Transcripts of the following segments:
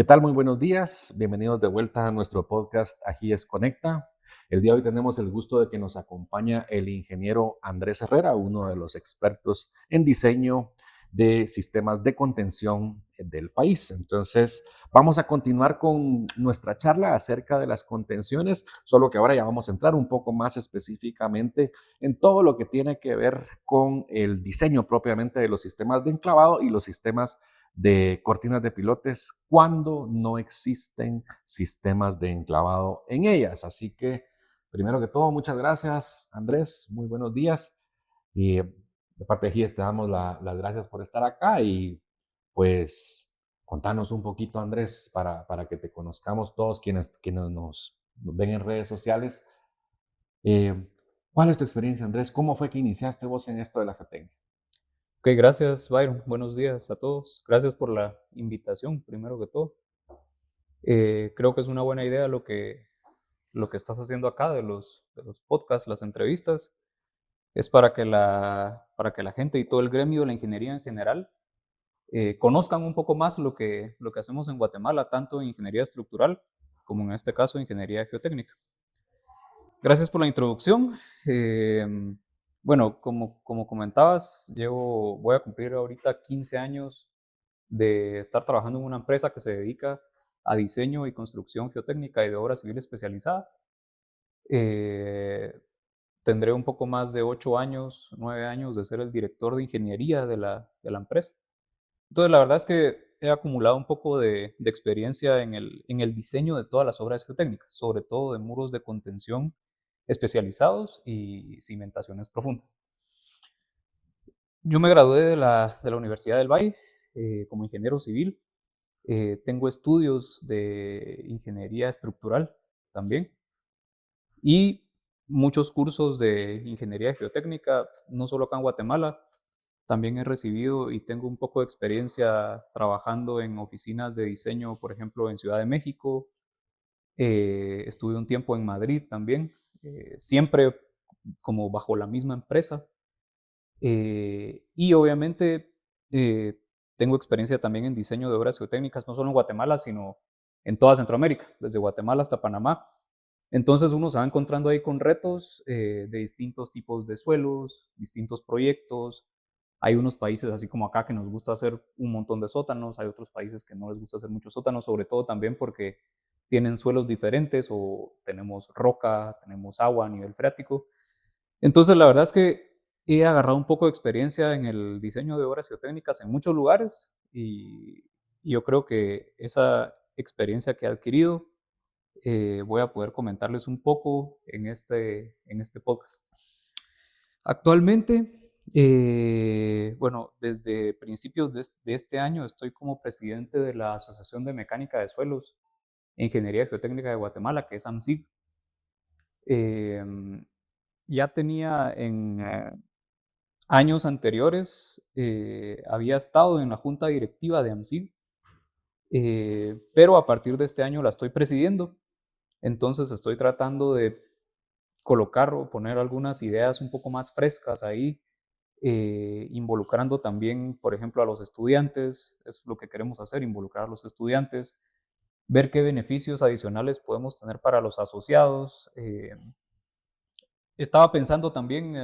tal? Muy buenos días. Bienvenidos de vuelta a nuestro podcast Ajíes Conecta. El día de hoy tenemos el gusto de que nos acompaña el ingeniero Andrés Herrera, uno de los expertos en diseño de sistemas de contención del país. Entonces, vamos a continuar con nuestra charla acerca de las contenciones, solo que ahora ya vamos a entrar un poco más específicamente en todo lo que tiene que ver con el diseño propiamente de los sistemas de enclavado y los sistemas de cortinas de pilotes cuando no existen sistemas de enclavado en ellas. Así que, primero que todo, muchas gracias, Andrés. Muy buenos días. Y de parte de GIES te damos las gracias por estar acá y pues contanos un poquito, Andrés, para que te conozcamos todos quienes nos ven en redes sociales. Eh, ¿Cuál es tu experiencia, Andrés? ¿Cómo fue que iniciaste vos en esto de la geotecnia? Ok, gracias, Byron. Buenos días a todos. Gracias por la invitación, primero que todo. Creo que es una buena idea lo que estás haciendo acá de los podcasts, las entrevistas. Es para que la gente y todo el gremio de la ingeniería en general conozcan un poco más lo que hacemos en Guatemala, tanto en ingeniería estructural como en este caso ingeniería geotécnica. Gracias por la introducción. Bueno, como comentabas, voy a cumplir ahorita 15 años de estar trabajando en una empresa que se dedica a diseño y construcción geotécnica y de obra civil especializada. Eh, Tendré un poco más de 8 años, 9 años de ser el director de ingeniería de la empresa. Entonces, la verdad es que he acumulado un poco de experiencia en el diseño de todas las obras geotécnicas, sobre todo de muros de contención especializados y cimentaciones profundas. Yo me gradué de la Universidad del Valle como ingeniero civil. Tengo estudios de ingeniería estructural también y muchos cursos de ingeniería geotécnica, no solo acá en Guatemala. También he recibido y tengo un poco de experiencia trabajando en oficinas de diseño, por ejemplo, en Ciudad de México. Estuve un tiempo en Madrid también, siempre como bajo la misma empresa. Y obviamente eh, tengo experiencia también en diseño de obras geotécnicas, no solo en Guatemala, sino en toda Centroamérica, desde Guatemala hasta Panamá. Entonces uno se va encontrando ahí con retos de distintos tipos de suelos, distintos proyectos. Hay unos países, así como acá, que nos gusta hacer un montón de sótanos, hay otros países que no les gusta hacer muchos sótanos, sobre todo también porque tienen suelos diferentes o tenemos roca, tenemos agua a nivel freático. Entonces, la verdad es que he agarrado un poco de experiencia en el diseño de obras geotécnicas en muchos lugares y yo creo que esa experiencia que he adquirido voy a poder comentarles un poco en este podcast. Actualmente, bueno, desde principios de este año estoy como presidente de la Asociación de Mecánica de Suelos e Ingeniería Geotécnica de Guatemala, que es AMSIG. Em, ya tenía en años anteriores, había estado en la junta directiva de AMSIG, pero a partir de este año la estoy presidiendo. Entonces estoy tratando de colocar o poner algunas ideas un poco más frescas ahí, involucrando también, por ejemplo, a los estudiantes. Es lo que queremos hacer, involucrar a los estudiantes, ver qué beneficios adicionales podemos tener para los asociados. Estaba pensando también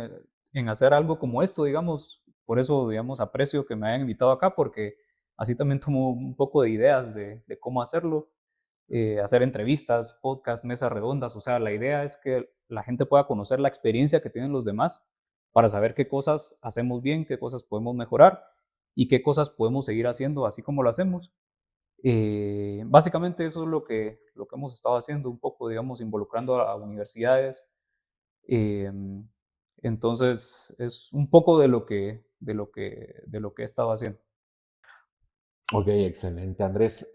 en hacer algo como esto, digamos, por eso, digamos, aprecio que me hayan invitado acá, porque así también tomo un poco de ideas de cómo hacerlo, hacer entrevistas, podcasts, mesas redondas. O sea, la idea es que la gente pueda conocer la experiencia que tienen los demás para saber qué cosas hacemos bien, qué cosas podemos mejorar y qué cosas podemos seguir haciendo así como lo hacemos. Básicamente eso es lo que hemos estado haciendo un poco, digamos, involucrando a universidades. Em, entonces, es un poco de lo que he estado haciendo. Ok, excelente, Andrés.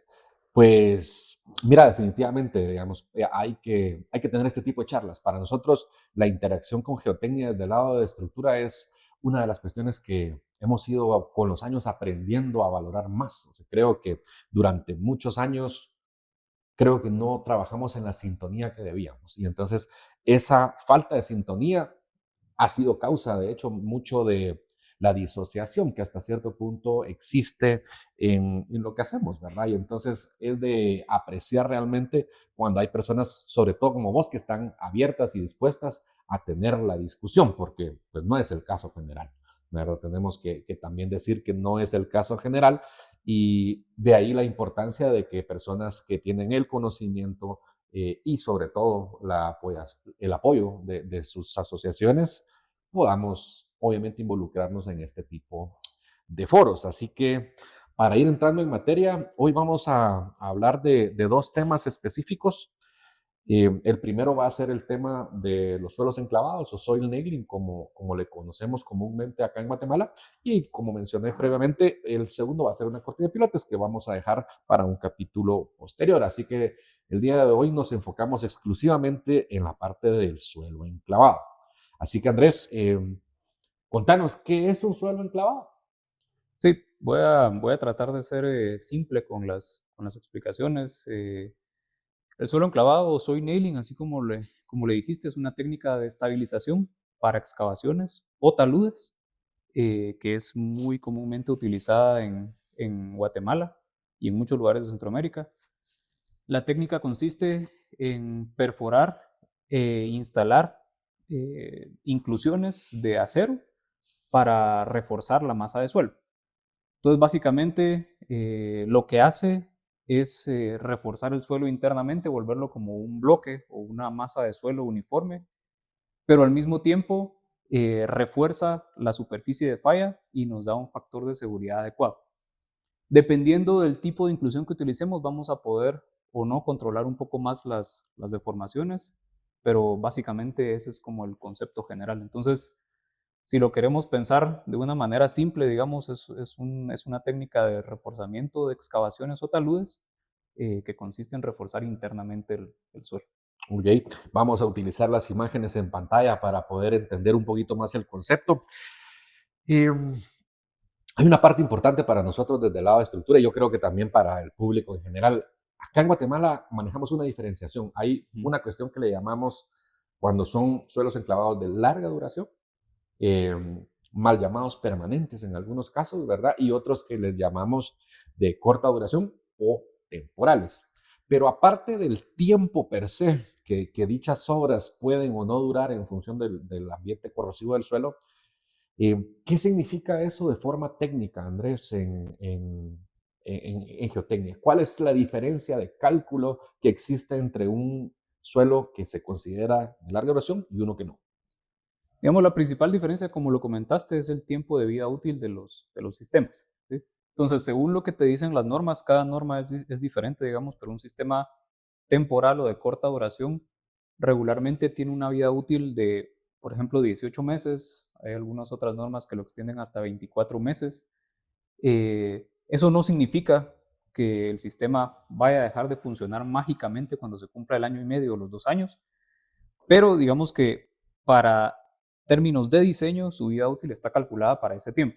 Pues mira, definitivamente, digamos, hay que tener este tipo de charlas. Para nosotros, la interacción con geotecnia desde el lado de estructura es una de las cuestiones que hemos ido con los años aprendiendo a valorar más. O sea, creo que durante muchos años, creo que no trabajamos en la sintonía que debíamos. Y entonces, esa falta de sintonía ha sido causa, de hecho, mucho la disociación que hasta cierto punto existe en lo que hacemos, ¿verdad? Y entonces es de apreciar realmente cuando hay personas, sobre todo como vos, que están abiertas y dispuestas a tener la discusión, porque pues no es el caso general, ¿verdad? Tenemos que también decir que no es el caso general y de ahí la importancia de que personas que tienen el conocimiento y sobre todo el apoyo de sus asociaciones, podamos obviamente involucrarnos en este tipo de foros. Así que para ir entrando en materia, hoy vamos a hablar de dos temas específicos. El primero va a ser el tema de los suelos enclavados o soil nailing, como le conocemos comúnmente acá en Guatemala. Y como mencioné previamente, el segundo va a ser una cortina de pilotes que vamos a dejar para un capítulo posterior. Así que el día de hoy nos enfocamos exclusivamente en la parte del suelo enclavado. Así que Andrés, contanos, ¿qué es un suelo enclavado? Sí, voy a tratar de ser simple con las explicaciones. El suelo enclavado o soil nailing, así como le dijiste, es una técnica de estabilización para excavaciones o taludes, que es muy comúnmente utilizada en Guatemala y en muchos lugares de Centroamérica. La técnica consiste en perforar e instalar inclusiones de acero para reforzar la masa de suelo. Entonces, básicamente, lo que hace es reforzar el suelo internamente, volverlo como un bloque o una masa de suelo uniforme, pero al mismo tiempo refuerza la superficie de falla y nos da un factor de seguridad adecuado. Dependiendo del tipo de inclusión que utilicemos, vamos a poder o no controlar un poco más las deformaciones, pero básicamente ese es como el concepto general. Entonces, si lo queremos pensar de una manera simple, digamos, es una técnica de reforzamiento de excavaciones o taludes que consiste en reforzar internamente el suelo. Ok, vamos a utilizar las imágenes en pantalla para poder entender un poquito más el concepto. Eh, Hay una parte importante para nosotros desde el lado de estructura y yo creo que también para el público en general. Acá en Guatemala manejamos una diferenciación. Hay Ujú. una cuestión que le llamamos cuando son suelos enclavados de larga duración, eh, mal llamados permanentes en algunos casos, ¿verdad? Y otros que les llamamos de corta duración o temporales. Pero aparte del tiempo per se, que dichas obras pueden o no durar en función del ambiente corrosivo del suelo, ¿qué significa eso de forma técnica, Andrés, en geotecnia? ¿Cuál es la diferencia de cálculo que existe entre un suelo que se considera de larga duración y uno que no? Digamos, la principal diferencia, como lo comentaste, es el tiempo de vida útil de los sistemas, ¿sí? Entonces, según lo que te dicen las normas, cada norma es diferente, digamos, pero un sistema temporal o de corta duración regularmente tiene una vida útil de, por ejemplo, 18 meses. Hay algunas otras normas que lo extienden hasta 24 meses. Eso no significa que el sistema vaya a dejar de funcionar mágicamente cuando se cumpla el año y medio o los 2 años, pero digamos que para términos de diseño, su vida útil está calculada para ese tiempo.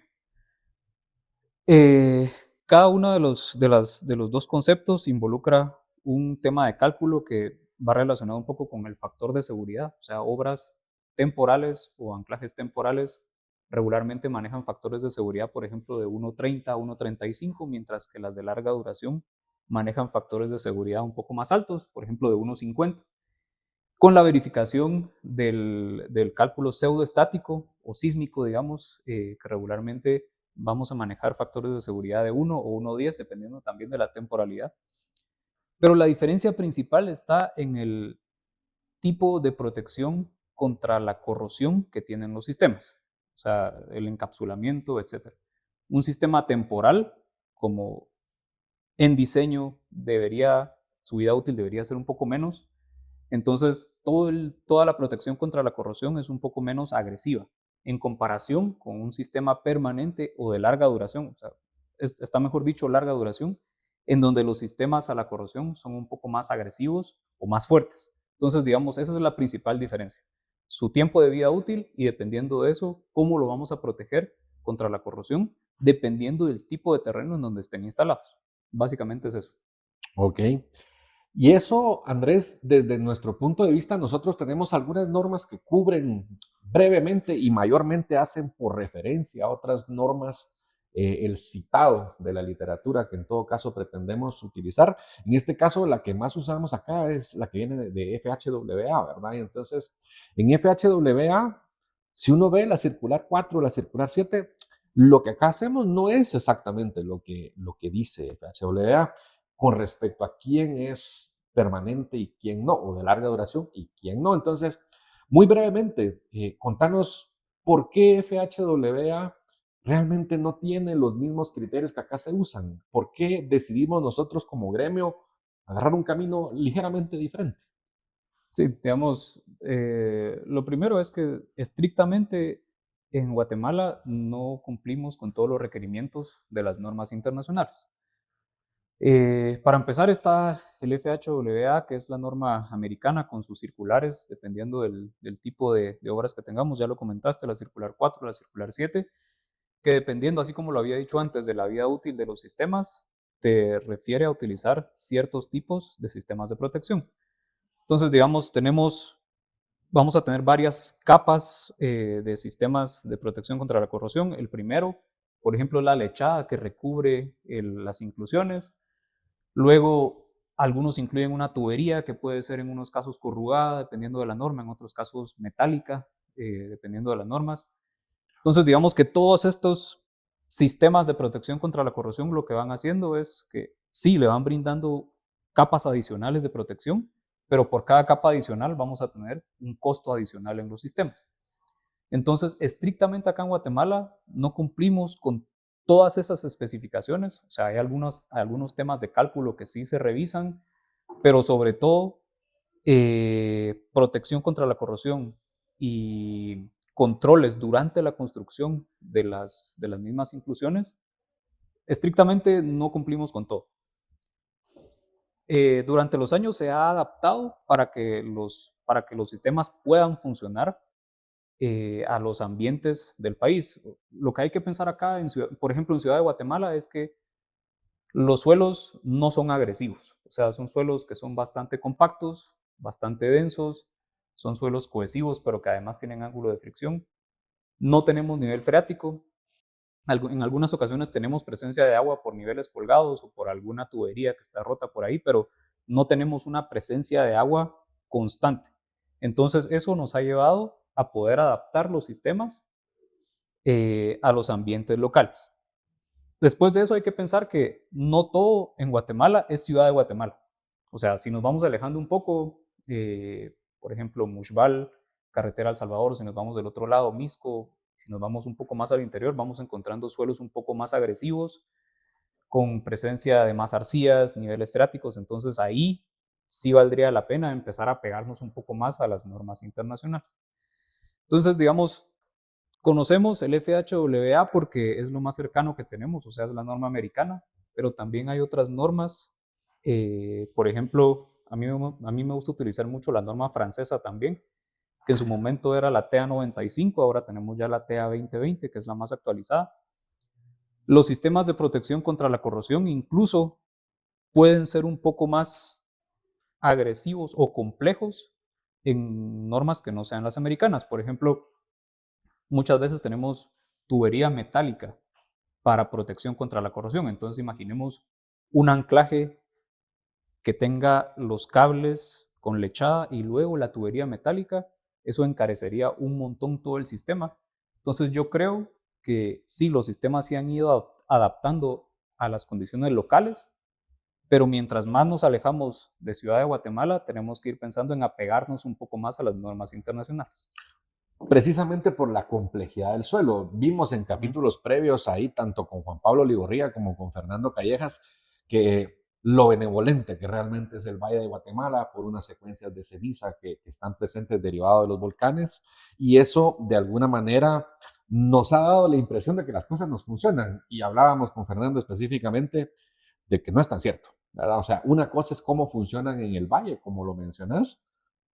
Eh, Cada uno de los dos conceptos involucra un tema de cálculo que va relacionado un poco con el factor de seguridad, o sea, obras temporales o anclajes temporales regularmente manejan factores de seguridad, por ejemplo, de 1.30 a 1.35, mientras que las de larga duración manejan factores de seguridad un poco más altos, por ejemplo, de 1.50. Con la verificación del cálculo pseudoestático o sísmico, digamos, que regularmente vamos a manejar factores de seguridad de 1 o 1.10, dependiendo también de la temporalidad. Pero la diferencia principal está en el tipo de protección contra la corrosión que tienen los sistemas, o sea, el encapsulamiento, etc. Un sistema temporal, como en diseño su vida útil debería ser un poco menos, entonces toda la protección contra la corrosión es un poco menos agresiva en comparación con un sistema permanente o de larga duración, o sea, está mejor dicho larga duración, en donde los sistemas a la corrosión son un poco más agresivos o más fuertes. Entonces, digamos, esa es la principal diferencia. Su tiempo de vida útil y dependiendo de eso, cómo lo vamos a proteger contra la corrosión, dependiendo del tipo de terreno en donde estén instalados. Básicamente es eso. Ok. Y eso, Andrés, desde nuestro punto de vista, nosotros tenemos algunas normas que cubren brevemente y mayormente hacen por referencia a otras normas el citado de la literatura que en todo caso pretendemos utilizar. En este caso, la que más usamos acá es la que viene de FHWA, ¿verdad? Y entonces, en FHWA, si uno ve la circular 4, la circular 7, lo que acá hacemos no es exactamente lo que dice FHWA con respecto a quién es permanente y quién no, o de larga duración y quién no. Entonces, muy brevemente, contanos por qué FHWA realmente no tiene los mismos criterios que acá se usan. ¿Por qué decidimos nosotros como gremio agarrar un camino ligeramente diferente? Sí, digamos, lo primero es que estrictamente en Guatemala no cumplimos con todos los requerimientos de las normas internacionales. Para empezar está el FHWA, que es la norma americana con sus circulares, dependiendo del tipo de obras que tengamos. Ya lo comentaste, la circular 4, la circular 7, que dependiendo, así como lo había dicho antes, de la vida útil de los sistemas, te refiere a utilizar ciertos tipos de sistemas de protección. Entonces, digamos, vamos a tener varias capas de sistemas de protección contra la corrosión. El primero, por ejemplo, la lechada que recubre las inclusiones. Luego, algunos incluyen una tubería que puede ser en unos casos corrugada, dependiendo de la norma, en otros casos metálica, dependiendo de las normas. Entonces, digamos que todos estos sistemas de protección contra la corrosión lo que van haciendo es que sí, le van brindando capas adicionales de protección, pero por cada capa adicional vamos a tener un costo adicional en los sistemas. Entonces, estrictamente acá en Guatemala no cumplimos con todas esas especificaciones. O sea, hay algunos temas de cálculo que sí se revisan, pero sobre todo protección contra la corrosión y controles durante la construcción de las mismas inclusiones, estrictamente no cumplimos con todo. Durante los años se ha adaptado para que los sistemas puedan funcionar a los ambientes del país. Lo que hay que pensar acá, por ejemplo, en Ciudad de Guatemala, es que los suelos no son agresivos, o sea, son suelos que son bastante compactos, bastante densos, son suelos cohesivos, pero que además tienen ángulo de fricción. No tenemos nivel freático. En algunas ocasiones tenemos presencia de agua por niveles colgados o por alguna tubería que está rota por ahí, pero no tenemos una presencia de agua constante. Entonces, eso nos ha llevado a poder adaptar los sistemas a los ambientes locales. Después de eso hay que pensar que no todo en Guatemala es Ciudad de Guatemala. O sea, si nos vamos alejando un poco, por ejemplo, Mushbal, carretera El Salvador, si nos vamos del otro lado, Misco, si nos vamos un poco más al interior, vamos encontrando suelos un poco más agresivos, con presencia de más arcillas, niveles freáticos. Entonces ahí sí valdría la pena empezar a pegarnos un poco más a las normas internacionales. Entonces, digamos, conocemos el FHWA porque es lo más cercano que tenemos, o sea, es la norma americana, pero también hay otras normas. Por ejemplo, a mí me gusta utilizar mucho la norma francesa también, que en su momento era la TEA 95, ahora tenemos ya la TEA 2020, que es la más actualizada. Los sistemas de protección contra la corrosión incluso pueden ser un poco más agresivos o complejos en normas que no sean las americanas. Por ejemplo, muchas veces tenemos tubería metálica para protección contra la corrosión. Entonces imaginemos un anclaje que tenga los cables con lechada y luego la tubería metálica. Eso encarecería un montón todo el sistema. Entonces yo creo que sí, los sistemas se han ido adaptando a las condiciones locales, pero mientras más nos alejamos de Ciudad de Guatemala, tenemos que ir pensando en apegarnos un poco más a las normas internacionales. Precisamente por la complejidad del suelo. Vimos en Ujú. capítulos previos ahí, tanto con Juan Pablo Ligorría como con Fernando Callejas, que lo benevolente que realmente es el Valle de Guatemala por unas secuencias de ceniza que están presentes derivados de los volcanes, y eso de alguna manera nos ha dado la impresión de que las cosas nos funcionan, y hablábamos con Fernando específicamente de que no es tan cierto, ¿verdad? O sea, una cosa es cómo funcionan en el valle, como lo mencionas,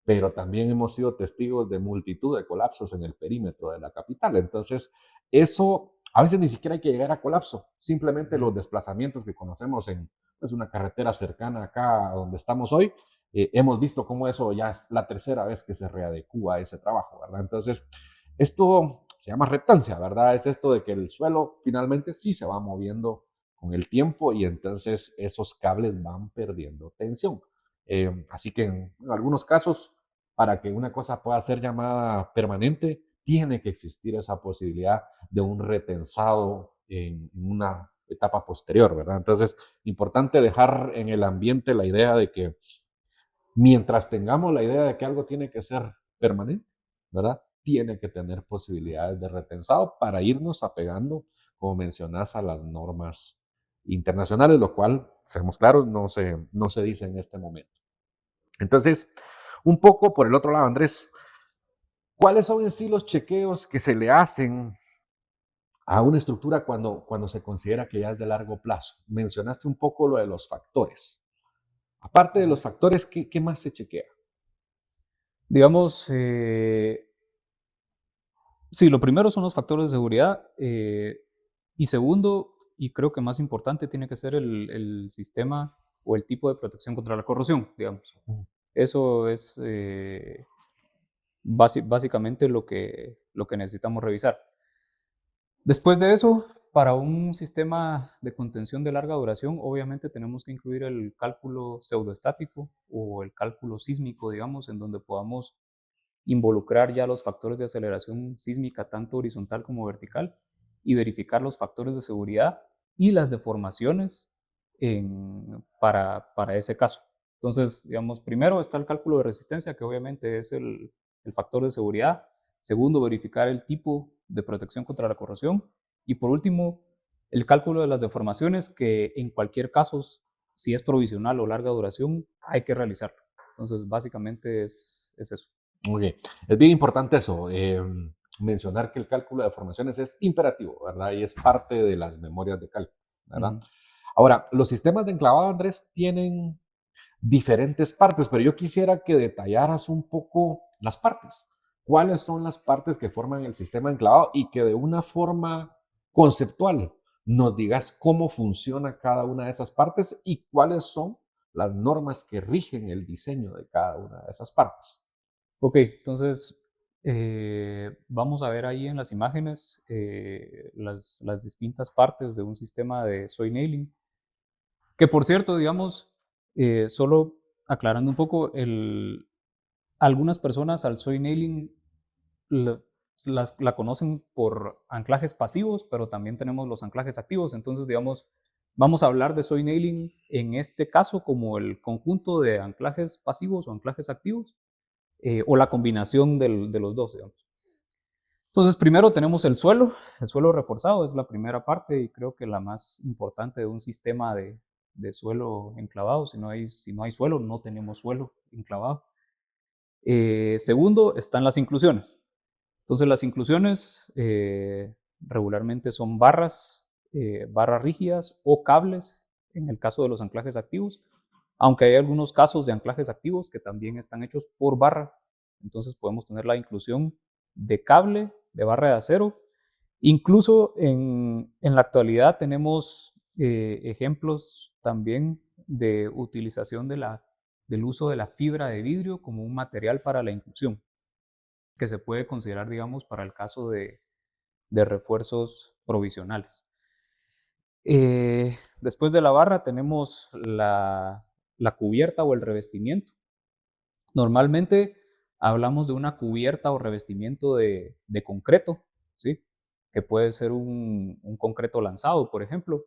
pero también hemos sido testigos de multitud de colapsos en el perímetro de la capital. Entonces, eso a veces ni siquiera hay que llegar a colapso, simplemente Ujú. los desplazamientos que conocemos en es una carretera cercana acá a donde estamos hoy. Hemos visto cómo eso ya es la tercera vez que se readecúa ese trabajo, ¿verdad? Entonces, esto se llama reptancia, ¿verdad? Es esto de que el suelo finalmente sí se va moviendo con el tiempo y entonces esos cables van perdiendo tensión. Así que en algunos casos, para que una cosa pueda ser llamada permanente, tiene que existir esa posibilidad de un retensado en una etapa posterior, ¿verdad? Entonces, importante dejar en el ambiente la idea de que mientras tengamos la idea de que algo tiene que ser permanente, ¿verdad? Tiene que tener posibilidades de retensado para irnos apegando, como mencionas, a las normas internacionales, lo cual, seamos claros, no se dice en este momento. Entonces, un poco por el otro lado, Andrés, ¿cuáles son en sí los chequeos que se le hacen a una estructura cuando se considera que ya es de largo plazo? Mencionaste un poco lo de los factores. Aparte de los factores, ¿qué más se chequea? Digamos, sí, lo primero son los factores de seguridad y segundo, y creo que más importante, tiene que ser el sistema o el tipo de protección contra la corrosión, digamos. Eso es básicamente lo que necesitamos revisar. Después de eso, para un sistema de contención de larga duración, obviamente tenemos que incluir el cálculo pseudoestático o el cálculo sísmico, digamos, en donde podamos involucrar ya los factores de aceleración sísmica, tanto horizontal como vertical, y verificar los factores de seguridad y las deformaciones para ese caso. Entonces, digamos, primero está el cálculo de resistencia, que obviamente es el factor de seguridad. Segundo, verificar el tipo de protección contra la corrosión. Y por último, el cálculo de las deformaciones, que en cualquier caso, si es provisional o larga duración, hay que realizarlo. Entonces, básicamente es eso. Muy bien. Es bien importante eso, mencionar que el cálculo de deformaciones es imperativo, ¿verdad? Y es parte de las memorias de cálculo, ¿verdad? Ujú. Ahora, los sistemas de enclavado, Andrés, tienen diferentes partes, pero yo quisiera que detallaras un poco las partes. ¿Cuáles son las partes que forman el sistema de enclavado y que de una forma conceptual nos digas cómo funciona cada una de esas partes y cuáles son las normas que rigen el diseño de cada una de esas partes? Ok, entonces vamos a ver ahí en las imágenes las distintas partes de un sistema de soy nailing. Que por cierto, digamos, solo aclarando un poco, algunas personas al soy nailing la, la conocen por anclajes pasivos, pero también tenemos los anclajes activos. Entonces, digamos, vamos a hablar de soy nailing en este caso como el conjunto de anclajes pasivos o anclajes activos, o la combinación de los dos, digamos. Entonces, primero tenemos el suelo reforzado es la primera parte y creo que la más importante de un sistema de suelo enclavado. Si no hay suelo, no tenemos suelo enclavado. Segundo, están las inclusiones. Entonces, las inclusiones regularmente son barras rígidas o cables en el caso de los anclajes activos, aunque hay algunos casos de anclajes activos que también están hechos por barra. Entonces podemos tener la inclusión de cable, de barra de acero. Incluso en la actualidad tenemos ejemplos también de utilización del uso de la fibra de vidrio como un material para la inclusión, que se puede considerar, digamos, para el caso de refuerzos provisionales. Después de la barra tenemos la cubierta o el revestimiento. Normalmente hablamos de una cubierta o revestimiento de concreto, ¿sí? Que puede ser un concreto lanzado, por ejemplo.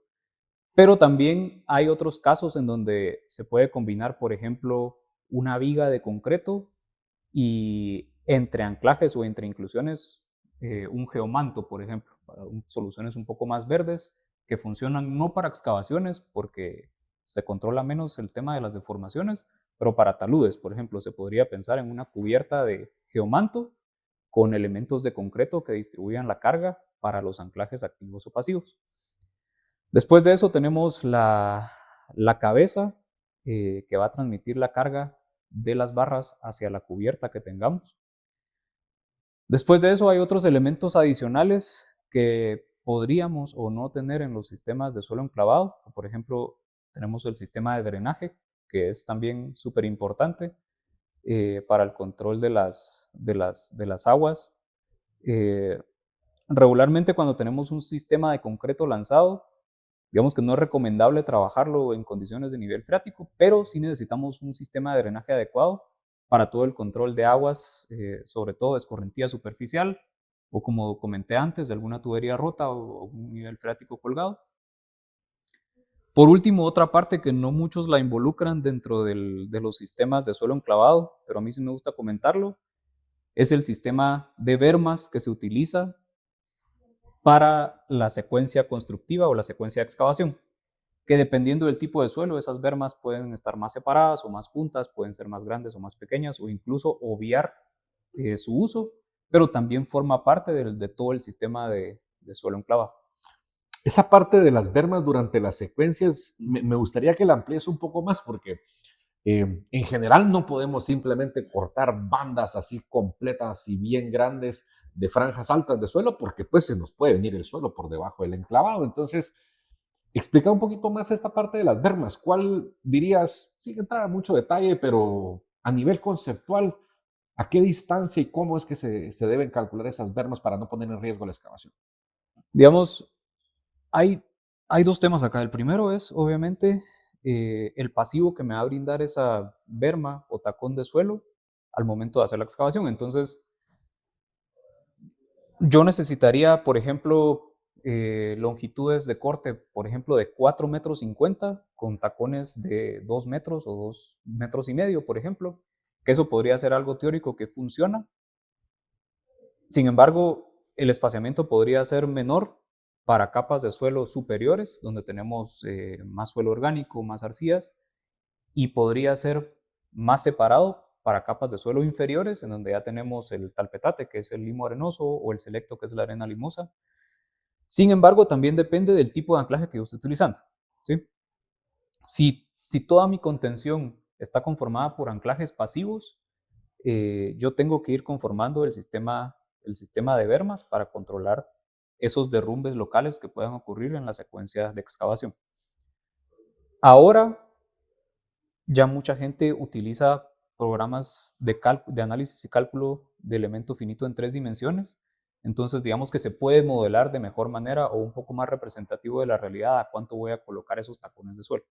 Pero también hay otros casos en donde se puede combinar, por ejemplo, una viga de concreto y entre anclajes o entre inclusiones un geomanto, por ejemplo, para soluciones un poco más verdes que funcionan no para excavaciones porque se controla menos el tema de las deformaciones, pero para taludes, por ejemplo, se podría pensar en una cubierta de geomanto con elementos de concreto que distribuyan la carga para los anclajes activos o pasivos. Después de eso tenemos la cabeza que va a transmitir la carga de las barras hacia la cubierta que tengamos. Después de eso hay otros elementos adicionales que podríamos o no tener en los sistemas de suelo enclavado. Por ejemplo, tenemos el sistema de drenaje, que es también súper importante para el control de las aguas. Eh, Regularmente cuando tenemos un sistema de concreto lanzado, digamos que no es recomendable trabajarlo en condiciones de nivel freático, pero sí necesitamos un sistema de drenaje adecuado para todo el control de aguas, sobre todo de escorrentía superficial o, como comenté antes, de alguna tubería rota o un nivel freático colgado. Por último, otra parte que no muchos la involucran dentro de los sistemas de suelo enclavado, pero a mí sí me gusta comentarlo, es el sistema de bermas que se utiliza para la secuencia constructiva o la secuencia de excavación, que dependiendo del tipo de suelo, esas bermas pueden estar más separadas o más juntas, pueden ser más grandes o más pequeñas, o incluso obviar su uso, pero también forma parte de todo el sistema de suelo enclavado. Esa parte de las bermas durante las secuencias, me gustaría que la amplíes un poco más porque en general no podemos simplemente cortar bandas así completas y bien grandes de franjas altas de suelo porque pues se nos puede venir el suelo por debajo del enclavado. Entonces, explica un poquito más esta parte de las bermas. ¿Cuál dirías, sin entrar a mucho detalle, pero a nivel conceptual, a qué distancia y cómo es que se deben calcular esas bermas para no poner en riesgo la excavación? Digamos, hay, hay dos temas acá. El primero es, obviamente, el pasivo que me va a brindar esa berma o tacón de suelo al momento de hacer la excavación. Entonces, yo necesitaría, por ejemplo, longitudes de corte, por ejemplo, de 4,50 metros con tacones de 2 metros o 2,5 metros, por ejemplo, que eso podría ser algo teórico que funciona. Sin embargo, el espaciamiento podría ser menor para capas de suelo superiores, donde tenemos más suelo orgánico, más arcillas, y podría ser más separado para capas de suelo inferiores, en donde ya tenemos el talpetate, que es el limo arenoso, o el selecto, que es la arena limosa. Sin embargo, también depende del tipo de anclaje que yo esté utilizando, ¿sí? Si toda mi contención está conformada por anclajes pasivos, yo tengo que ir conformando el sistema de bermas para controlar esos derrumbes locales que puedan ocurrir en la secuencia de excavación. Ahora ya mucha gente utiliza programas de análisis y cálculo de elemento finito en 3 dimensiones. Entonces, digamos que se puede modelar de mejor manera o un poco más representativo de la realidad a cuánto voy a colocar esos tacones de suelo.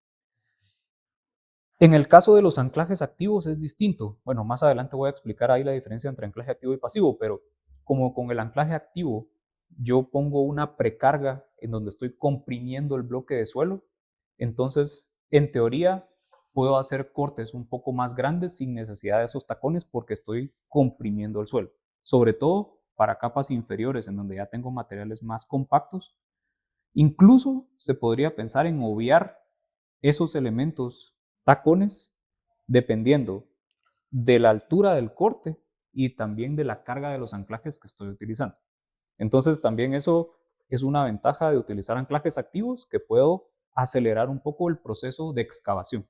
En el caso de los anclajes activos es distinto. Bueno, más adelante voy a explicar ahí la diferencia entre anclaje activo y pasivo, pero como con el anclaje activo yo pongo una precarga en donde estoy comprimiendo el bloque de suelo, entonces en teoría puedo hacer cortes un poco más grandes sin necesidad de esos tacones porque estoy comprimiendo el suelo. Sobre todo para capas inferiores en donde ya tengo materiales más compactos. Incluso se podría pensar en obviar esos elementos tacones dependiendo de la altura del corte y también de la carga de los anclajes que estoy utilizando. Entonces también eso es una ventaja de utilizar anclajes activos, que puedo acelerar un poco el proceso de excavación,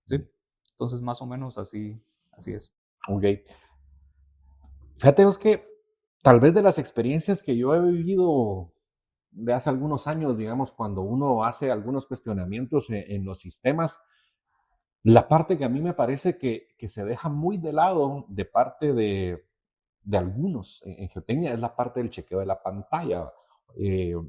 ¿sí? Entonces más o menos así es. Ok. Fíjate vos que tal vez de las experiencias que yo he vivido de hace algunos años, digamos, cuando uno hace algunos cuestionamientos en los sistemas, la parte que a mí me parece que se deja muy de lado de parte de algunos en geotecnia es la parte del chequeo de la pantalla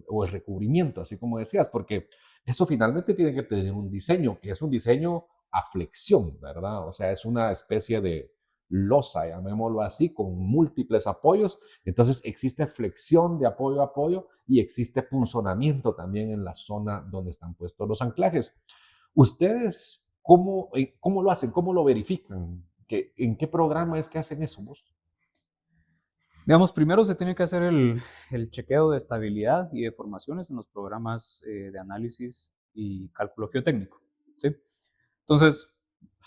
o el recubrimiento, así como decías, porque eso finalmente tiene que tener un diseño, que es un diseño a flexión, ¿verdad? O sea, es una especie de losa, llamémoslo así, con múltiples apoyos. Entonces existe flexión de apoyo a apoyo y existe punzonamiento también en la zona donde están puestos los anclajes. ¿Ustedes cómo lo hacen? ¿Cómo lo verifican? ¿En qué programa es que hacen eso vos? Digamos, primero se tiene que hacer el chequeo de estabilidad y de formaciones en los programas de análisis y cálculo geotécnico, ¿sí? Entonces,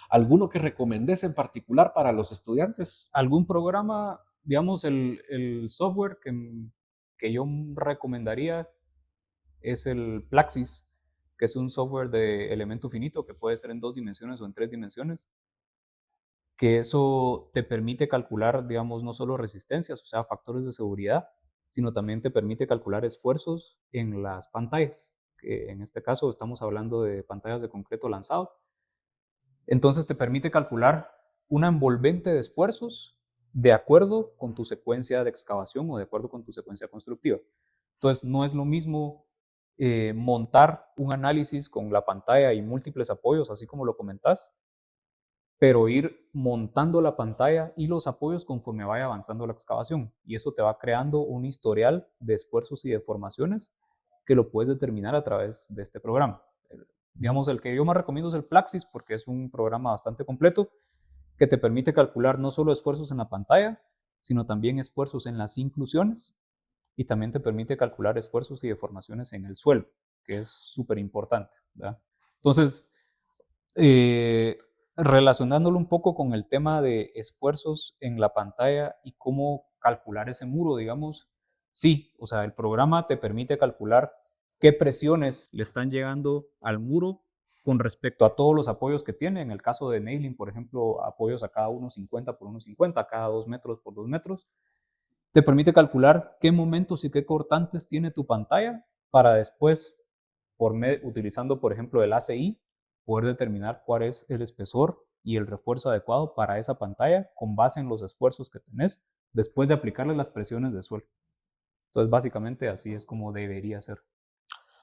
¿Alguno que recomendés en particular para los estudiantes? algún programa, digamos, el software que yo recomendaría es el Plaxis, que es un software de elemento finito que puede ser en 2 dimensiones o en 3 dimensiones, que eso te permite calcular, digamos, no solo resistencias, o sea, factores de seguridad, sino también te permite calcular esfuerzos en las pantallas. que en este caso estamos hablando de pantallas de concreto lanzado. Entonces te permite calcular una envolvente de esfuerzos de acuerdo con tu secuencia de excavación o de acuerdo con tu secuencia constructiva. Entonces no es lo mismo montar un análisis con la pantalla y múltiples apoyos, así como lo comentás, pero ir montando la pantalla y los apoyos conforme vaya avanzando la excavación. Y eso te va creando un historial de esfuerzos y deformaciones que lo puedes determinar a través de este programa. Digamos, el que yo más recomiendo es el Plaxis porque es un programa bastante completo que te permite calcular no solo esfuerzos en la pantalla, sino también esfuerzos en las inclusiones y también te permite calcular esfuerzos y deformaciones en el suelo, que es súper importante, ¿verdad? Entonces, eh, relacionándolo un poco con el tema de esfuerzos en la pantalla y cómo calcular ese muro, digamos, sí, o sea, el programa te permite calcular qué presiones le están llegando al muro con respecto a todos los apoyos que tiene. En el caso de nailing, por ejemplo, apoyos a cada 1,50 por 1,50, a cada 2 metros por 2 metros. Te permite calcular qué momentos y qué cortantes tiene tu pantalla para después, utilizando, por ejemplo, el ACI, poder determinar cuál es el espesor y el refuerzo adecuado para esa pantalla con base en los esfuerzos que tenés después de aplicarle las presiones de suelo. Entonces, básicamente así es como debería ser.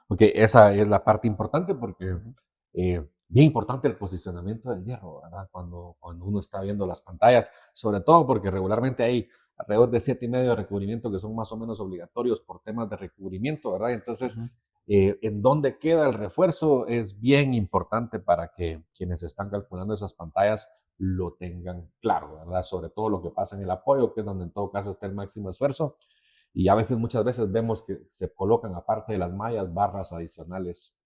Ok, esa es la parte importante porque Ujú. bien importante el posicionamiento del hierro, ¿verdad? Cuando uno está viendo las pantallas, sobre todo porque regularmente hay alrededor de 7,5 de recubrimiento que son más o menos obligatorios por temas de recubrimiento, ¿verdad? Entonces, Ujú. en dónde queda el refuerzo es bien importante para que quienes están calculando esas pantallas lo tengan claro, ¿verdad? Sobre todo lo que pasa en el apoyo, que es donde en todo caso está el máximo esfuerzo. Y a veces, muchas veces vemos que se colocan aparte de las mallas barras adicionales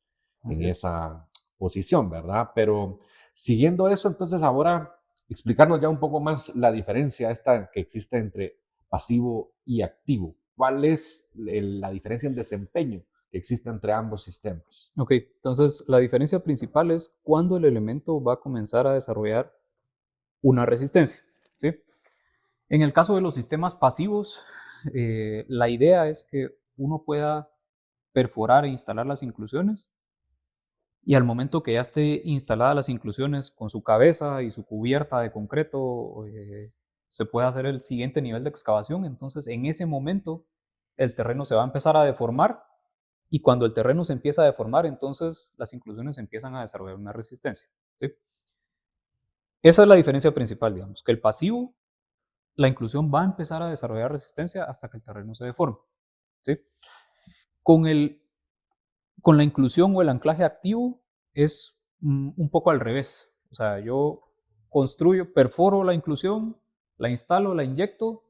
Así en es. esa posición, ¿verdad? Pero siguiendo eso, entonces ahora explicarnos ya un poco más la diferencia esta que existe entre pasivo y activo. ¿Cuál es la diferencia en desempeño que existe entre ambos sistemas? Ok, entonces la diferencia principal es cuando el elemento va a comenzar a desarrollar una resistencia, ¿sí? En el caso de los sistemas pasivos, la idea es que uno pueda perforar e instalar las inclusiones y al momento que ya esté instaladas las inclusiones con su cabeza y su cubierta de concreto, se puede hacer el siguiente nivel de excavación. Entonces, en ese momento, el terreno se va a empezar a deformar y cuando el terreno se empieza a deformar, entonces las inclusiones empiezan a desarrollar una resistencia, ¿sí? Esa es la diferencia principal, digamos, que el pasivo, la inclusión va a empezar a desarrollar resistencia hasta que el terreno se deforme, ¿sí? Con, el, con la inclusión o el anclaje activo es un poco al revés. O sea, yo construyo, perforo la inclusión, la instalo, la inyecto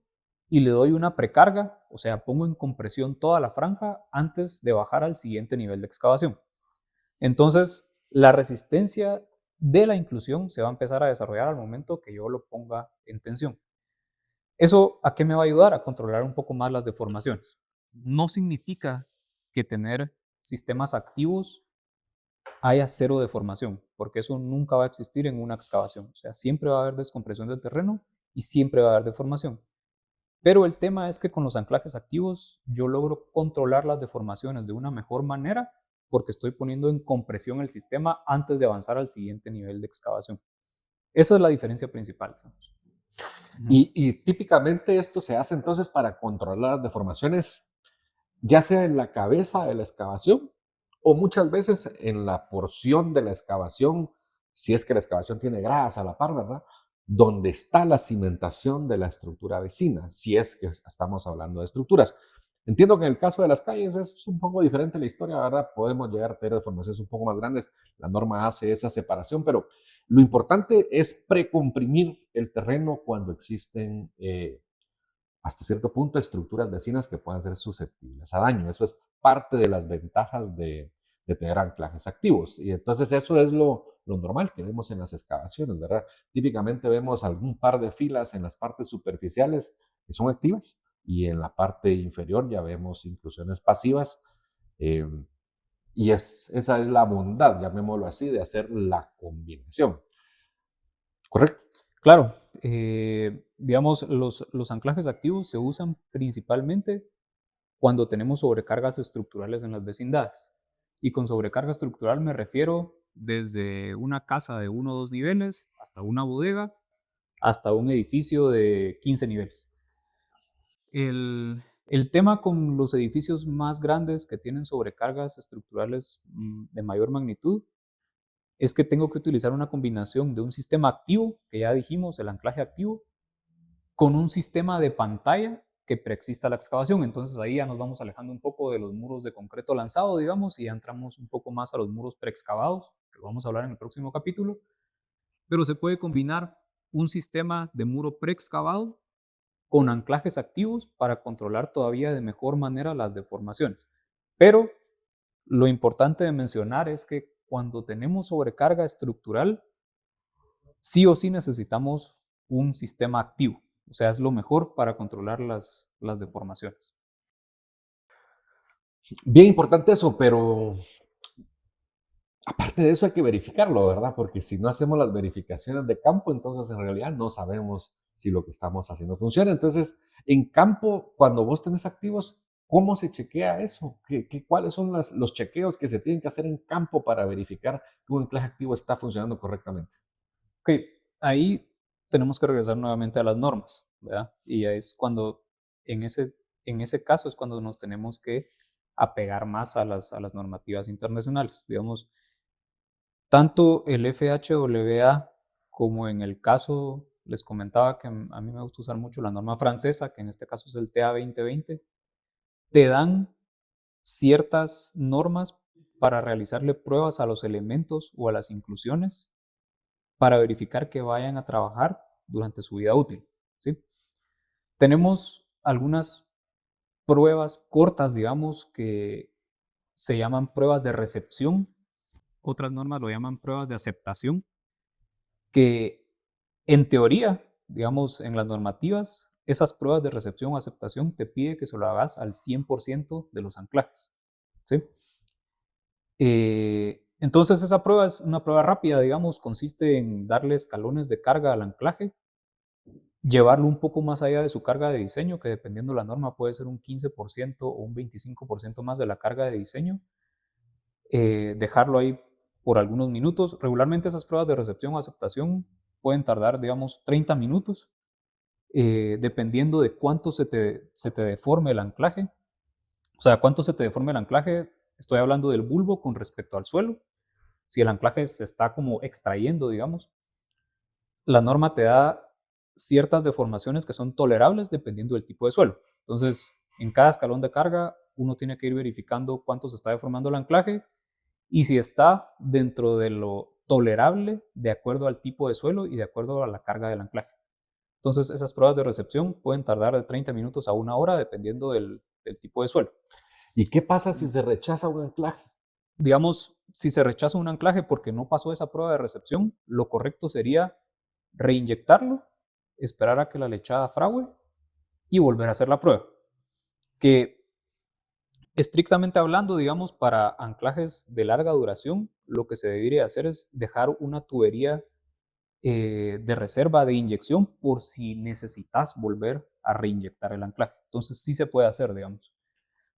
y le doy una precarga, o sea, pongo en compresión toda la franja antes de bajar al siguiente nivel de excavación. Entonces, la resistencia de la inclusión se va a empezar a desarrollar al momento que yo lo ponga en tensión. ¿Eso a qué me va a ayudar? A controlar un poco más las deformaciones. No significa que tener sistemas activos haya cero deformación, porque eso nunca va a existir en una excavación. O sea, siempre va a haber descompresión del terreno y siempre va a haber deformación. Pero el tema es que con los anclajes activos yo logro controlar las deformaciones de una mejor manera porque estoy poniendo en compresión el sistema antes de avanzar al siguiente nivel de excavación. Esa es la diferencia principal, digamos. Ujú. Y típicamente esto se hace entonces para controlar las deformaciones, ya sea en la cabeza de la excavación o muchas veces en la porción de la excavación, si es que la excavación tiene gradas a la par, ¿verdad? Donde está la cimentación de la estructura vecina, si es que estamos hablando de estructuras. Entiendo que en el caso de las calles es un poco diferente la historia, ¿verdad? Podemos llegar a tener deformaciones un poco más grandes, la norma hace esa separación, pero lo importante es precomprimir el terreno cuando existen hasta cierto punto estructuras vecinas que puedan ser susceptibles a daño. Eso es parte de las ventajas de tener anclajes activos. Y entonces eso es lo normal que vemos en las excavaciones, ¿verdad? Típicamente vemos algún par de filas en las partes superficiales que son activas y en la parte inferior ya vemos inclusiones pasivas. eh, y esa es la bondad, llamémoslo así, de hacer la combinación. ¿Correcto? Claro, digamos, los anclajes activos se usan principalmente cuando tenemos sobrecargas estructurales en las vecindades. Y con sobrecarga estructural me refiero desde una casa de 1 o 2 niveles hasta una bodega, hasta un edificio de 15 niveles. El tema con los edificios más grandes que tienen sobrecargas estructurales de mayor magnitud es que tengo que utilizar una combinación de un sistema activo, que ya dijimos, el anclaje activo, con un sistema de pantalla que preexista la excavación. Entonces ahí ya nos vamos alejando un poco de los muros de concreto lanzado, digamos, y ya entramos un poco más a los muros preexcavados, que vamos a hablar en el próximo capítulo. Pero se puede combinar un sistema de muro preexcavado con anclajes activos para controlar todavía de mejor manera las deformaciones. Pero lo importante de mencionar es que cuando tenemos sobrecarga estructural, sí o sí necesitamos un sistema activo. O sea, es lo mejor para controlar las deformaciones. Bien importante eso, pero aparte de eso hay que verificarlo, ¿verdad? Porque si no hacemos las verificaciones de campo, entonces en realidad no sabemos si lo que estamos haciendo funciona. Entonces, en campo, cuando vos tenés activos, ¿cómo se chequea eso? ¿Cuáles son los chequeos que se tienen que hacer en campo para verificar que un anclaje activo está funcionando correctamente? Ok, ahí tenemos que regresar nuevamente a las normas, ¿verdad? Y es cuando, en ese caso es cuando nos tenemos que apegar más a las normativas internacionales. Digamos, tanto el FHWA como en el caso, les comentaba que a mí me gusta usar mucho la norma francesa, que en este caso es el TA 2020, te dan ciertas normas para realizarle pruebas a los elementos o a las inclusiones para verificar que vayan a trabajar durante su vida útil, ¿sí? Tenemos algunas pruebas cortas, digamos, que se llaman pruebas de recepción. Otras normas lo llaman pruebas de aceptación, que en teoría, digamos, en las normativas, esas pruebas de recepción o aceptación te pide que se lo hagas al 100% de los anclajes, ¿sí? Entonces esa prueba es una prueba rápida, digamos, consiste en darle escalones de carga al anclaje, llevarlo un poco más allá de su carga de diseño, que dependiendo de la norma puede ser un 15% o un 25% más de la carga de diseño, dejarlo ahí por algunos minutos. Regularmente esas pruebas de recepción o aceptación pueden tardar, digamos, 30 minutos, dependiendo de cuánto se te deforme el anclaje. O sea, cuánto se te deforme el anclaje, estoy hablando del bulbo con respecto al suelo. Si el anclaje se está como extrayendo, digamos, la norma te da ciertas deformaciones que son tolerables dependiendo del tipo de suelo. Entonces, en cada escalón de carga, uno tiene que ir verificando cuánto se está deformando el anclaje y si está dentro de lo tolerable de acuerdo al tipo de suelo y de acuerdo a la carga del anclaje. Entonces, esas pruebas de recepción pueden tardar de 30 minutos a 1 hora dependiendo del tipo de suelo. ¿Y qué pasa si se rechaza un anclaje? Digamos, si se rechaza un anclaje porque no pasó esa prueba de recepción, lo correcto sería reinyectarlo, esperar a que la lechada frague y volver a hacer la prueba. Que estrictamente hablando, digamos, para anclajes de larga duración, lo que se debería hacer es dejar una tubería de reserva de inyección por si necesitas volver a reinyectar el anclaje. Entonces sí se puede hacer, digamos.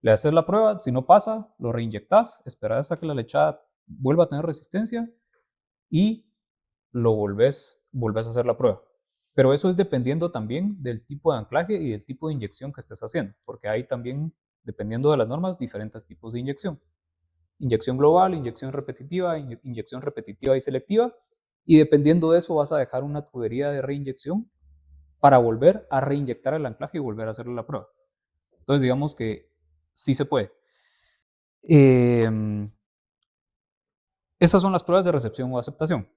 Le haces la prueba, si no pasa, lo reinyectas, esperas hasta que la lechada vuelva a tener resistencia y lo volvés a hacer la prueba. Pero eso es dependiendo también del tipo de anclaje y del tipo de inyección que estés haciendo, porque hay también, dependiendo de las normas, diferentes tipos de inyección. Inyección global, inyección repetitiva y selectiva, y dependiendo de eso vas a dejar una tubería de reinyección para volver a reinyectar el anclaje y volver a hacerle la prueba. Entonces digamos que sí se puede. Esas son las pruebas de recepción o aceptación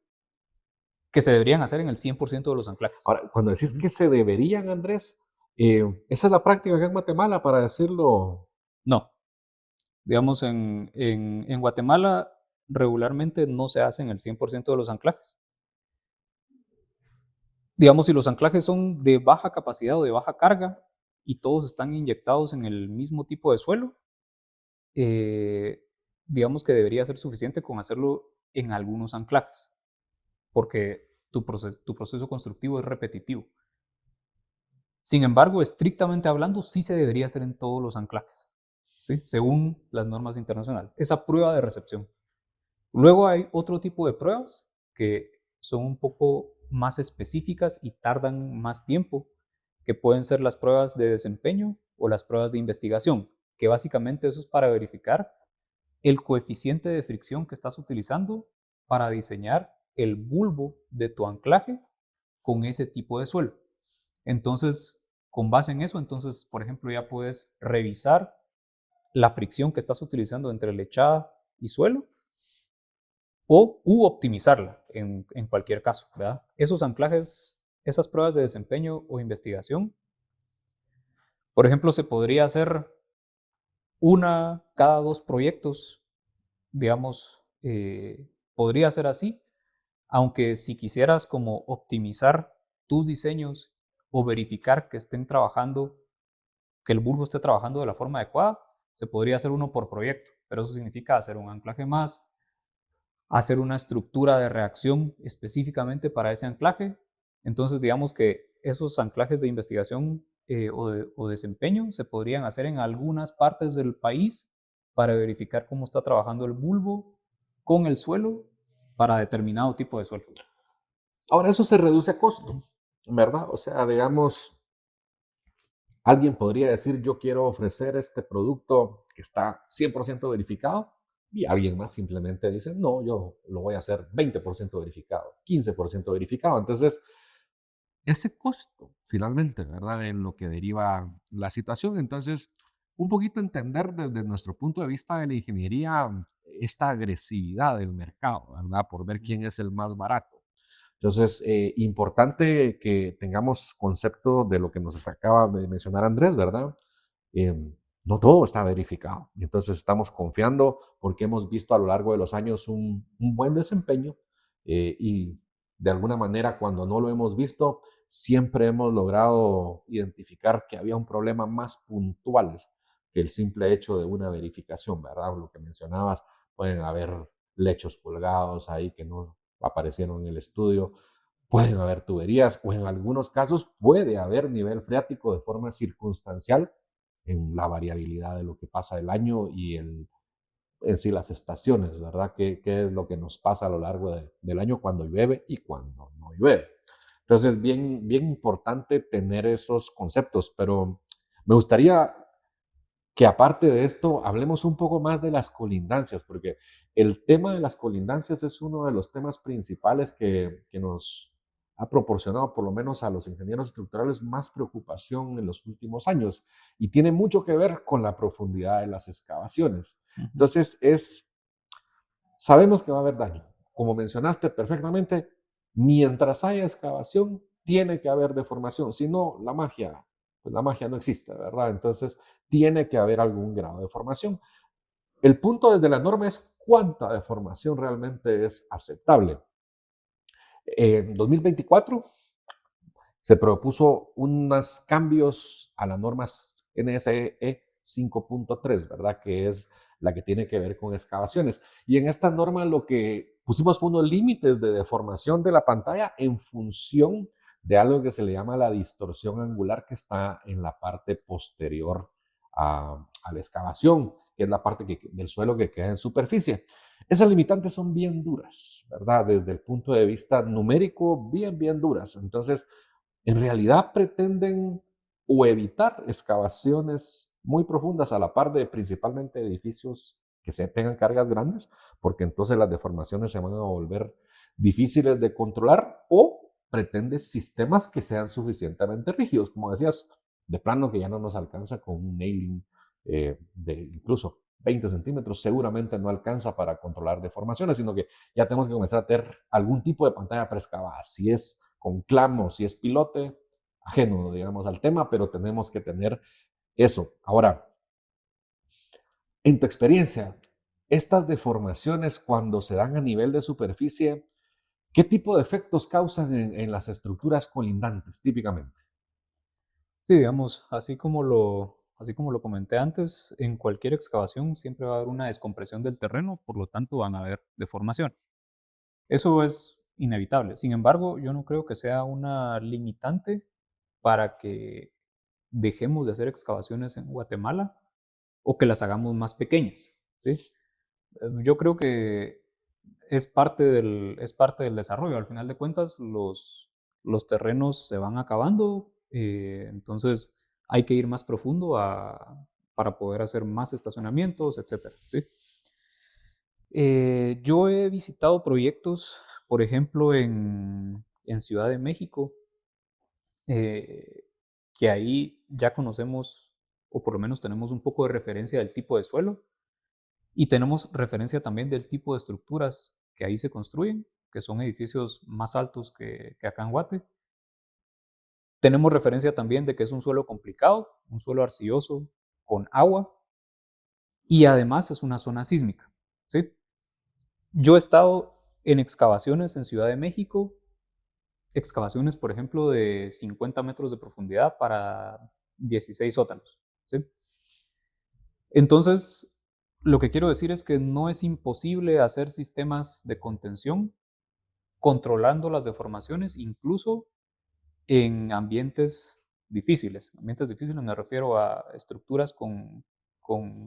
que se deberían hacer en el 100% de los anclajes. Ahora, cuando decís que se deberían, Andrés, esa es la práctica acá en Guatemala, para decirlo. No, digamos, en Guatemala regularmente no se hacen el 100% de los anclajes. Digamos, si los anclajes son de baja capacidad o de baja carga y todos están inyectados en el mismo tipo de suelo, digamos que debería ser suficiente con hacerlo en algunos anclajes, porque tu proceso constructivo es repetitivo. Sin embargo, estrictamente hablando, sí se debería hacer en todos los anclajes, ¿sí? Según las normas internacionales. Esa prueba de recepción. Luego hay otro tipo de pruebas que son un poco más específicas y tardan más tiempo, que pueden ser las pruebas de desempeño o las pruebas de investigación, que básicamente eso es para verificar el coeficiente de fricción que estás utilizando para diseñar el bulbo de tu anclaje con ese tipo de suelo. Entonces, con base en eso, entonces, por ejemplo, ya puedes revisar la fricción que estás utilizando entre lechada y suelo u optimizarla en cualquier caso, ¿verdad? Esos anclajes, esas pruebas de desempeño o investigación, por ejemplo, se podría hacer una cada 2 proyectos, digamos, podría ser así, aunque si quisieras como optimizar tus diseños o verificar que estén trabajando, que el bulbo esté trabajando de la forma adecuada, se podría hacer uno por proyecto, pero eso significa hacer un anclaje más, hacer una estructura de reacción específicamente para ese anclaje. Entonces, digamos que esos anclajes de investigación o desempeño se podrían hacer en algunas partes del país para verificar cómo está trabajando el bulbo con el suelo para determinado tipo de suelo. Ahora, eso se reduce a costo, ¿verdad? O sea, digamos, alguien podría decir, yo quiero ofrecer este producto que está 100% verificado, y alguien más simplemente dice, no, yo lo voy a hacer 20% verificado, 15% verificado. Entonces, ese costo, finalmente, ¿verdad? En lo que deriva la situación. Entonces, un poquito entender desde nuestro punto de vista de la ingeniería esta agresividad del mercado, ¿verdad? Por ver quién es el más barato. Entonces, importante que tengamos concepto de lo que nos acaba de mencionar Andrés, ¿verdad? No todo está verificado. Y entonces estamos confiando porque hemos visto a lo largo de los años un buen desempeño y de alguna manera cuando no lo hemos visto, siempre hemos logrado identificar que había un problema más puntual que el simple hecho de una verificación, ¿verdad? Lo que mencionabas, pueden haber lechos colgados ahí que no aparecieron en el estudio, pueden haber tuberías o en algunos casos puede haber nivel freático de forma circunstancial en la variabilidad de lo que pasa el año y en sí las estaciones, ¿verdad? ¿Qué es lo que nos pasa a lo largo del año cuando llueve y cuando no llueve? Entonces, bien, bien importante tener esos conceptos, pero me gustaría que aparte de esto hablemos un poco más de las colindancias, porque el tema de las colindancias es uno de los temas principales que nos ha proporcionado, por lo menos a los ingenieros estructurales, más preocupación en los últimos años y tiene mucho que ver con la profundidad de las excavaciones. Ujú. Entonces, sabemos que va a haber daño. Como mencionaste perfectamente, mientras haya excavación, tiene que haber deformación. Si no, pues la magia no existe, ¿verdad? Entonces, tiene que haber algún grado de deformación. El punto desde la norma es cuánta deformación realmente es aceptable. En 2024 se propuso unos cambios a las normas NSE 5.3, ¿verdad? Que es la que tiene que ver con excavaciones. Y en esta norma lo que pusimos fue unos límites de deformación de la pantalla en función de algo que se le llama la distorsión angular que está en la parte posterior a la excavación, que es la parte del suelo que queda en superficie. Esas limitantes son bien duras, ¿verdad? Desde el punto de vista numérico, bien, bien duras. Entonces, en realidad pretenden o evitar excavaciones muy profundas a la par de principalmente edificios que se tengan cargas grandes, porque entonces las deformaciones se van a volver difíciles de controlar, o pretende sistemas que sean suficientemente rígidos, como decías, de plano que ya no nos alcanza con un nailing de incluso 20 centímetros, seguramente no alcanza para controlar deformaciones, sino que ya tenemos que comenzar a tener algún tipo de pantalla preexcavada, si es con clamo, si es pilote, ajeno, digamos, al tema, pero tenemos que tener eso. Ahora, en tu experiencia, estas deformaciones cuando se dan a nivel de superficie, ¿qué tipo de efectos causan en las estructuras colindantes típicamente? Sí, digamos, así como lo comenté antes, en cualquier excavación siempre va a haber una descompresión del terreno, por lo tanto van a haber deformación. Eso es inevitable. Sin embargo, yo no creo que sea una limitante para que dejemos de hacer excavaciones en Guatemala o que las hagamos más pequeñas, ¿sí? Yo creo que es parte del desarrollo. Al final de cuentas, los terrenos se van acabando, entonces hay que ir más profundo para poder hacer más estacionamientos, etcétera, ¿sí? Yo he visitado proyectos, por ejemplo, en Ciudad de México, eh, que ahí ya conocemos, o por lo menos tenemos un poco de referencia del tipo de suelo, y tenemos referencia también del tipo de estructuras que ahí se construyen, que son edificios más altos que acá en Guate. Tenemos referencia también de que es un suelo complicado, un suelo arcilloso con agua, y además es una zona sísmica, ¿sí? Yo he estado en excavaciones en Ciudad de México, excavaciones, por ejemplo, de 50 metros de profundidad para 16 sótanos, ¿sí? Entonces, lo que quiero decir es que no es imposible hacer sistemas de contención controlando las deformaciones, incluso en ambientes difíciles. Ambientes difíciles me refiero a estructuras con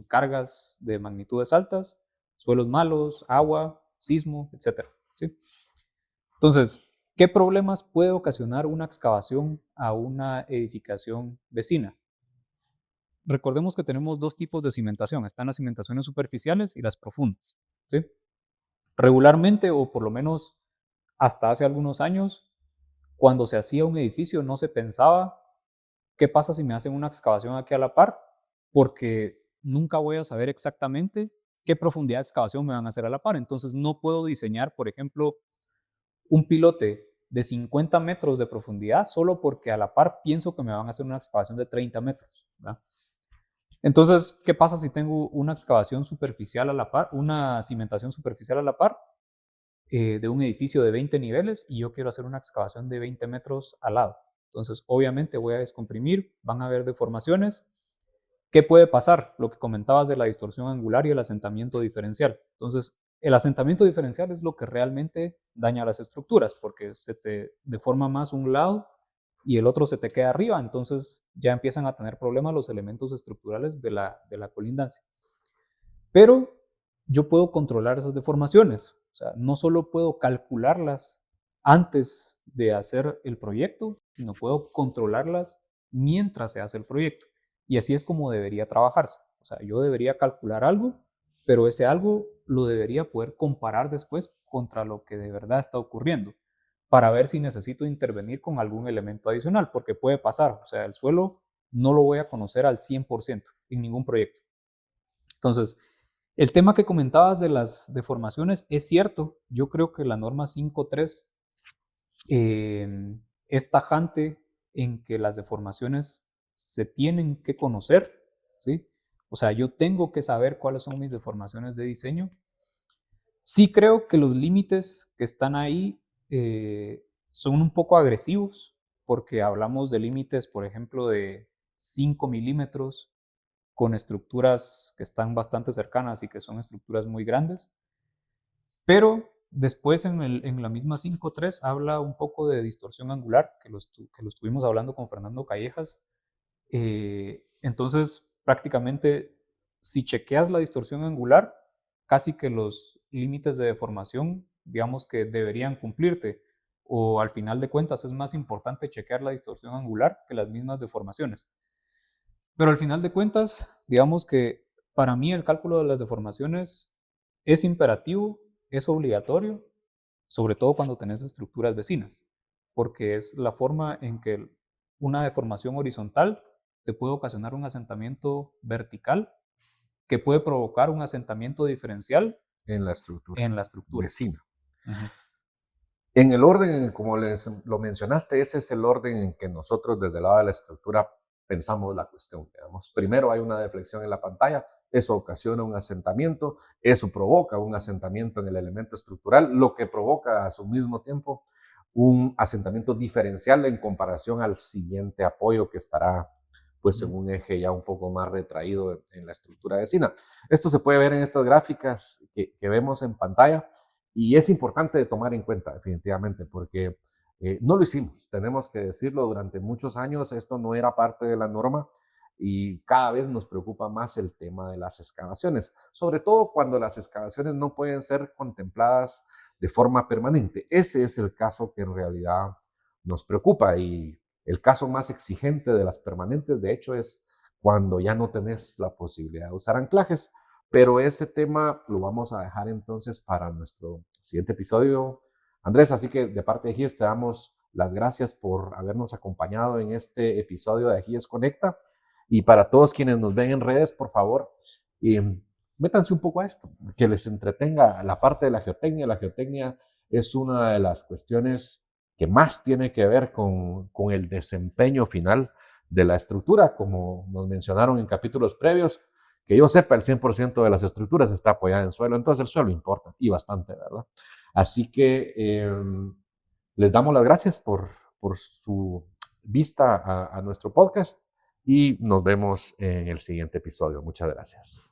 cargas de magnitudes altas, suelos malos, agua, sismo, etc. ¿Sí? Entonces, ¿qué problemas puede ocasionar una excavación a una edificación vecina? Recordemos que tenemos dos tipos de cimentación. Están las cimentaciones superficiales y las profundas. ¿Sí? Regularmente, o por lo menos hasta hace algunos años, cuando se hacía un edificio no se pensaba qué pasa si me hacen una excavación aquí a la par, porque nunca voy a saber exactamente qué profundidad de excavación me van a hacer a la par. Entonces no puedo diseñar, por ejemplo, un pilote de 50 metros de profundidad solo porque a la par pienso que me van a hacer una excavación de 30 metros. ¿Verdad? Entonces, ¿qué pasa si tengo una excavación superficial a la par, una cimentación superficial a la par de un edificio de 20 niveles y yo quiero hacer una excavación de 20 metros al lado? Entonces, obviamente voy a descomprimir, van a haber deformaciones. ¿Qué puede pasar? Lo que comentabas de la distorsión angular y el asentamiento diferencial. Entonces, el asentamiento diferencial es lo que realmente daña las estructuras, porque se te deforma más un lado y el otro se te queda arriba, entonces ya empiezan a tener problemas los elementos estructurales de la colindancia. Pero yo puedo controlar esas deformaciones, o sea, no solo puedo calcularlas antes de hacer el proyecto, sino puedo controlarlas mientras se hace el proyecto. Y así es como debería trabajarse. O sea, yo debería calcular algo, pero ese algo lo debería poder comparar después contra lo que de verdad está ocurriendo, para ver si necesito intervenir con algún elemento adicional, porque puede pasar. O sea, el suelo no lo voy a conocer al 100% en ningún proyecto. Entonces, el tema que comentabas de las deformaciones es cierto. Yo creo que la norma 5.3 es tajante en que las deformaciones se tienen que conocer, ¿sí? O sea, yo tengo que saber cuáles son mis deformaciones de diseño. Sí creo que los límites que están ahí son un poco agresivos, porque hablamos de límites, por ejemplo, de 5 milímetros con estructuras que están bastante cercanas y que son estructuras muy grandes. Pero después en la misma 5.3 habla un poco de distorsión angular, que lo estuvimos hablando con Fernando Callejas. Entonces, prácticamente, si chequeas la distorsión angular, casi que los límites de deformación, digamos que deberían cumplirte. O al final de cuentas es más importante chequear la distorsión angular que las mismas deformaciones. Pero al final de cuentas, digamos que para mí el cálculo de las deformaciones es imperativo, es obligatorio, sobre todo cuando tenés estructuras vecinas, porque es la forma en que una deformación horizontal te puede ocasionar un asentamiento vertical que puede provocar un asentamiento diferencial en la estructura en la estructura. vecina. Ujú. En el orden, como lo mencionaste, ese es el orden en que nosotros desde el lado de la estructura pensamos la cuestión. Digamos. Primero hay una deflexión en la pantalla, eso ocasiona un asentamiento, eso provoca un asentamiento en el elemento estructural, lo que provoca a su mismo tiempo un asentamiento diferencial en comparación al siguiente apoyo que estará pues en un eje ya un poco más retraído en la estructura vecina. Esto se puede ver en estas gráficas que vemos en pantalla. Y es importante de tomar en cuenta, definitivamente, porque no lo hicimos. Tenemos que decirlo, durante muchos años esto no era parte de la norma y cada vez nos preocupa más el tema de las excavaciones, sobre todo cuando las excavaciones no pueden ser contempladas de forma permanente. Ese es el caso que en realidad nos preocupa, y el caso más exigente de las permanentes, de hecho, es cuando ya no tenés la posibilidad de usar anclajes. Pero ese tema lo vamos a dejar entonces para nuestro siguiente episodio, Andrés. Así que de parte de GIES te damos las gracias por habernos acompañado en este episodio de GIES Conecta. Y para todos quienes nos ven en redes, por favor, métanse un poco a esto, que les entretenga la parte de la geotecnia. La geotecnia es una de las cuestiones que más tiene que ver con el desempeño final de la estructura, como nos mencionaron en capítulos previos. Que yo sepa, el 100% de las estructuras está apoyada en suelo, entonces el suelo importa, y bastante, ¿verdad? Así que les damos las gracias por su vista a nuestro podcast, y nos vemos en el siguiente episodio. Muchas gracias.